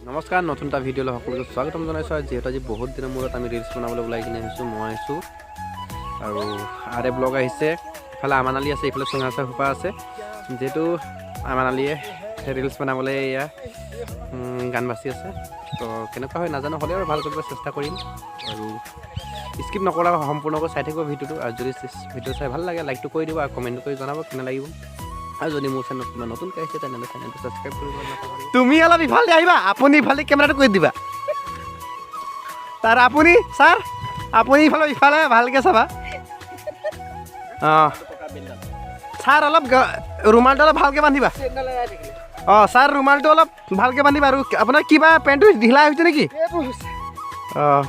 নমস্কাৰ নতুন এটা ভিডিঅ'লৈ সকলোকে স্বাগতম জনাইছোঁ। যিহেতু আজি বহুত দিনৰ মূৰত আমি ৰিলছ বনাবলৈ ওলাই কিনে আহিছোঁ। মই আহিছোঁ আৰু আৰে ব্লগ আহিছে, ইফালে আমানালী আছে, ইফালে চুঙাচা সোপা আছে। যিহেতু আমানালীয়ে ৰিলছ বনাবলৈ এয়া গান বাচি আছে, তো কেনেকুৱা হয় নাজানো, হ'লেও আৰু ভাল কৰিব চেষ্টা কৰিম আৰু স্কিপ নকৰা সম্পূৰ্ণকৈ চাই থাকিব ভিডিঅ'টো। আৰু যদি ভিডিঅ' চাই ভাল লাগে লাইকটো কৰি দিব আৰু কমেণ্ট কৰি জনাব কেনে লাগিব। আৰু যদি মোৰ চেনেল নতুনকৈ আহিছে তেনেহ'লে চেনেলটো ছাবস্ক্ৰাইব কৰিব নাপাহৰিব। তুমি অলপ ইফালে আহিবা, আপুনি ইফালে কেমেৰাটো কৰি দিবা। তাৰ আপুনি ছাৰ আপুনি ইফালে ভালকৈ চাবা। অঁ ছাৰ অলপ ৰুমালটো অলপ ভালকৈ বান্ধিবা। অঁ ছাৰ ৰুমালটো অলপ ভালকৈ বান্ধিবা। আৰু আপোনাৰ কিবা পেণ্টটো ঢিলা হৈছে নেকি? অঁ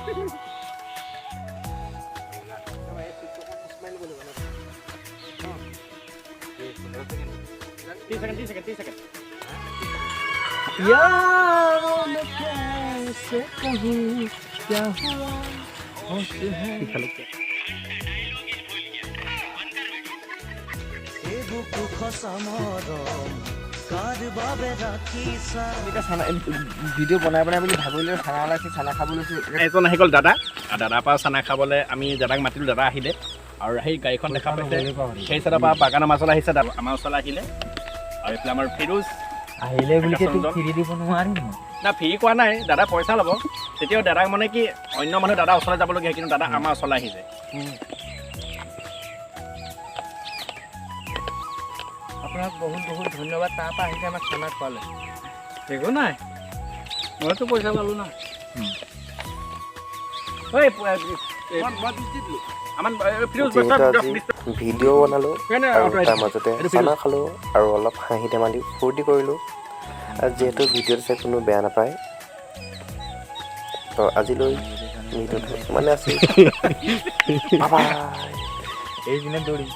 ভিডিঅ' বনাই বুলি ভাবিলে খানা ওলাইছে, খানা খাব লৈছোঁ। এজন আহি গ'ল দাদা, দাদাৰ পৰা চানা খাবলৈ আমি দাদাক মাতিলোঁ। দাদা আহিলে আৰু সেই গাড়ীখন দেখা পাইছে, সেই চাইডৰ পৰা বাগানৰ মাজলৈ আহিছে। দাদা আমাৰ ওচৰলৈ আহিলে আৰু এইফালে আমাৰ ফিৰোজ আহিলে বুলি ফিৰি দিব নোৱাৰিম মই। না ফ্ৰী কোৱা নাই, দাদা পইচা ল'ব। তেতিয়াও দাদাক মানে কি অন্য মানুহ দাদা ওচৰলৈ যাবলগীয়া, কিন্তু দাদা আমাৰ ওচৰলৈ আহিছে। আপোনাক বহুত বহুত ধন্যবাদ। তাৰপৰা আহিছে আমাক খানা খোৱালে। একো নাই, মইতো পইচা পালোঁ না। ভিডিঅ' বনালোঁ আৰু তাৰ মাজতে খানা খালোঁ আৰু অলপ হাঁহি ধেমালি ফূৰ্তি কৰিলোঁ। আৰু যিহেতু ভিডিঅ'টো চাই কোনো বেয়া নাপায়, তো আজিলৈ ভিডিঅ'টো ইমানে আছিল। এইপিনে দৌৰিম।